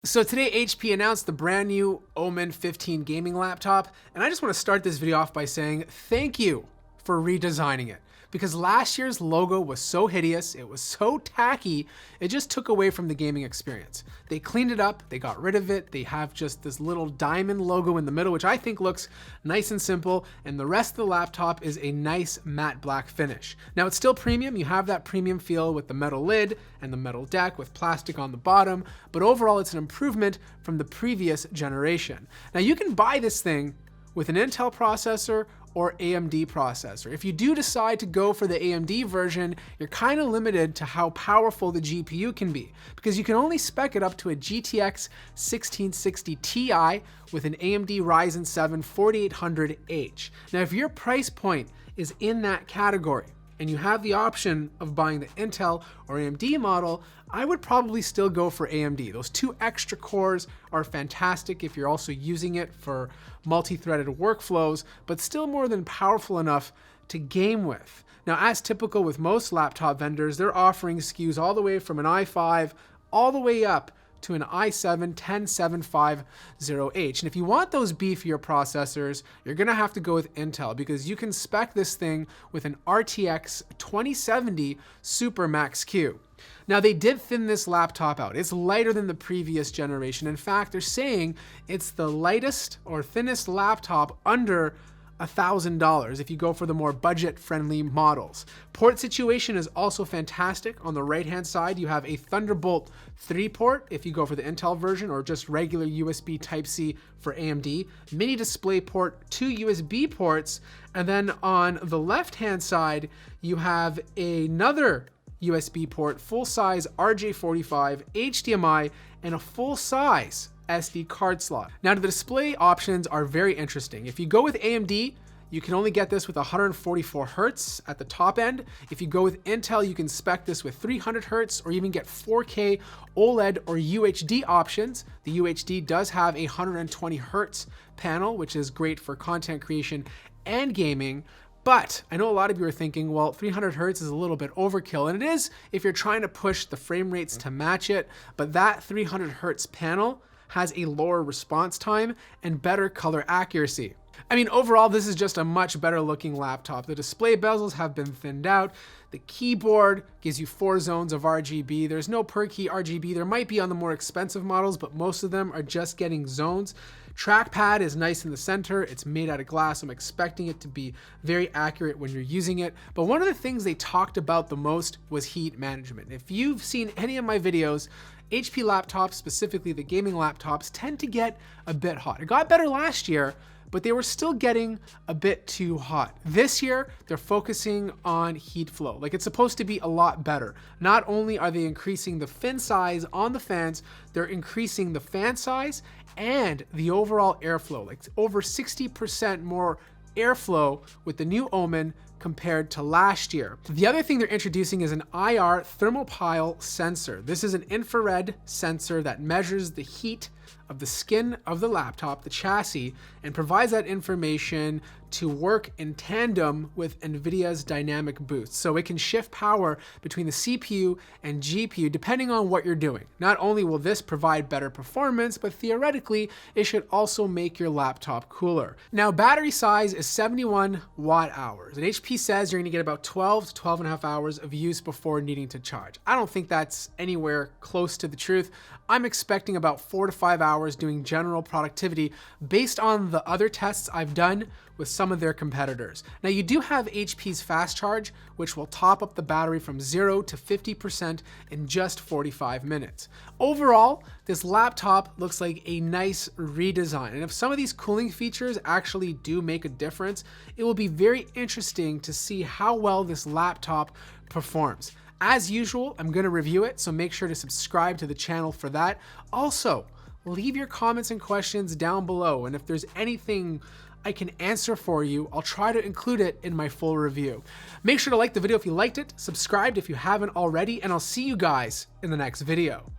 So today HP announced the brand new Omen 15 gaming laptop, and I just want to start this video off by saying thank you for redesigning it. Because last year's logo was so hideous, it was so tacky, it just took away from the gaming experience. They cleaned it up, they got rid of it, they have just this little diamond logo in the middle, which I think looks nice and simple, and the rest of the laptop is a nice matte black finish. Now it's still premium, you have that premium feel with the metal lid and the metal deck with plastic on the bottom, but overall it's an improvement from the previous generation. Now you can buy this thing with an Intel processor or AMD processor. If you do decide to go for the AMD version, you're kind of limited to how powerful the GPU can be, because you can only spec it up to a GTX 1660 Ti with an AMD Ryzen 7 4800H. Now, if your price point is in that category, and you have the option of buying the Intel or AMD model, I would probably still go for AMD. Those 2 extra cores are fantastic if you're also using it for multi-threaded workflows, but still more than powerful enough to game with. Now, as typical with most laptop vendors, they're offering SKUs all the way from an i5 all the way up to an i7 10750H. And if you want those beefier processors, you're gonna have to go with Intel, because you can spec this thing with an RTX 2070 Super Max Q. Now, they did thin this laptop out. It's lighter than the previous generation. In fact, they're saying it's the lightest or thinnest laptop under $1,000 if you go for the more budget-friendly models. Port situation is also fantastic. On the right-hand side, you have a Thunderbolt 3 port if you go for the Intel version, or just regular USB Type-C for AMD. Mini display port, 2 USB ports, and then on the left-hand side, you have another USB port, full-size RJ45, HDMI, and a full-size SD card slot. Now, the display options are very interesting. If you go with AMD, you can only get this with 144 Hz at the top end. If you go with Intel, you can spec this with 300 Hz or even get 4K OLED or UHD options. The UHD does have a 120 Hz panel, which is great for content creation and gaming. But I know a lot of you are thinking, well, 300 Hz is a little bit overkill, and it is if you're trying to push the frame rates to match it, but that 300 Hz panel has a lower response time and better color accuracy. I mean, overall, this is just a much better looking laptop. The display bezels have been thinned out. The keyboard gives you 4 zones of RGB. There's no per key RGB. There might be on the more expensive models, but most of them are just getting zones. Trackpad is nice in the center. It's made out of glass. I'm expecting it to be very accurate when you're using it. But one of the things they talked about the most was heat management. If you've seen any of my videos, HP laptops, specifically the gaming laptops, tend to get a bit hot. It got better last year, but they were still getting a bit too hot. This year, they're focusing on heat flow. Like, it's supposed to be a lot better. Not only are they increasing the fin size on the fans, they're increasing the fan size and the overall airflow. Like, over 60% more airflow with the new Omen compared to last year. The other thing they're introducing is an IR Thermo-Pile Sensor. This is an infrared sensor that measures the heat of the skin of the laptop, the chassis, and provides that information to work in tandem with NVIDIA's dynamic boost. So it can shift power between the CPU and GPU depending on what you're doing. Not only will this provide better performance, but theoretically, it should also make your laptop cooler. Now, battery size is 71 watt hours, and HP says you're gonna get about 12 to 12 and a half hours of use before needing to charge. I don't think that's anywhere close to the truth. I'm expecting about 4 to 5 hours doing general productivity based on the other tests I've done with some of their competitors. Now, you do have HP's fast charge, which will top up the battery from 0 to 50% in just 45 minutes. Overall, this laptop looks like a nice redesign. And if some of these cooling features actually do make a difference, it will be very interesting to see how well this laptop performs. As usual, I'm going to review it, so make sure to subscribe to the channel for that. Also, leave your comments and questions down below, and if there's anything I can answer for you, I'll try to include it in my full review. Make sure to like the video if you liked it, subscribe if you haven't already, and I'll see you guys in the next video.